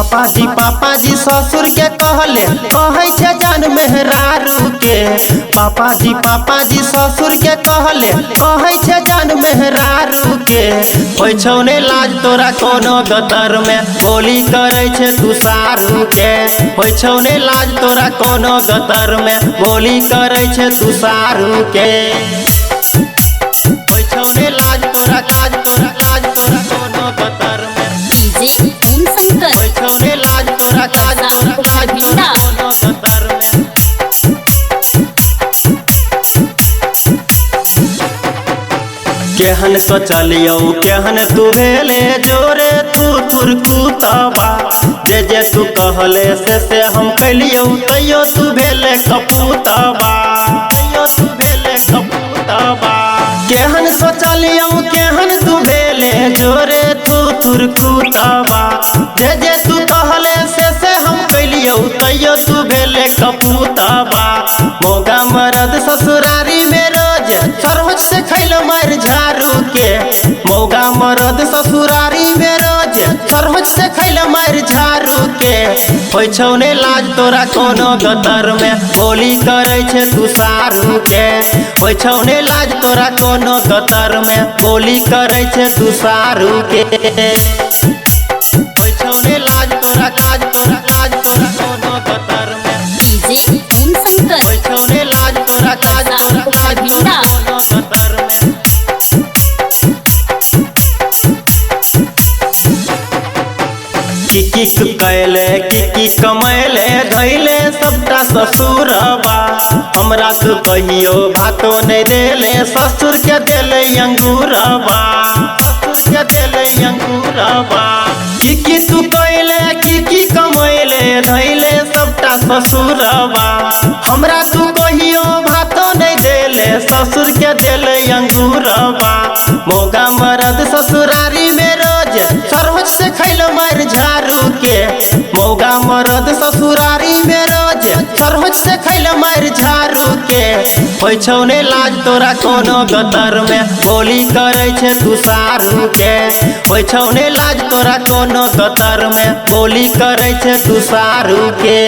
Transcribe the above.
पापा जी ससुर के कहले कहे छे जान मेहरारू के। पापा जी ससुर के कहले कहे छे जान मेहरारू के। होय छौ ने लाज तोरा कोनो गतर में बोली करे छे तू सारू के। होय छौ ने लाज तोरा कोनो गतर में बोली करे छे तू सारू के। होय छौ ने लाज तोरा कोनो गतर में डीजे ओम शंकर होय छौ ने लाज तोरा कोनो गतर में। केहन सोचलियो केहन तू भेले जोरे तू थुरकुतबा। जे तू कहले से हम कलियो तैयो तू भेले कपूतबा। केहन सोचलियो केहन तू भेले जोरे तू थुरकुतबा। जे तू कहले से हम कलियो तैयो तू भेले कपूतबा। मौगा मरद ससुरारी में रोज सरहज से खैलो मार झारू के। मौगा मरद ससुरारी में रोज सरहज से खैलो मार झारू के। होय छौ ने लाज तोरा कोनो गतर में बोली करे छे तू सारू के। होय छौ ने लाज तोरा कोनो गतर में बोली करे छे तू सारू के। होय छौ ने लाज तोरा कोनो गतर में डीजे ओम शंकर होय छौ ने लाज तोरा कोनो गतर में। की कैले की कमैले धैले सबटा ससुरबा। हमरा तू कहियो भातो नहीं देले ससुर के देले अंगूरबा। की तू कैले की कमैले धैले सबटा ससुरबा। हमरा तू कहियो भातो नहीं देले ससुर के देले अंगूरबा। मौगा मरद ससुरारी में रोज सरहज से खैलो मार झारू के। मौगा मरद ससुरारी में रोज सरहज से खैलो मार झारू के। होय छौ ने लाज तोरा कोनो गतर में बोली करे छे तू सारू के। होय छौ ने लाज तोरा कोनो गतर में बोली करे छे तू सारू के।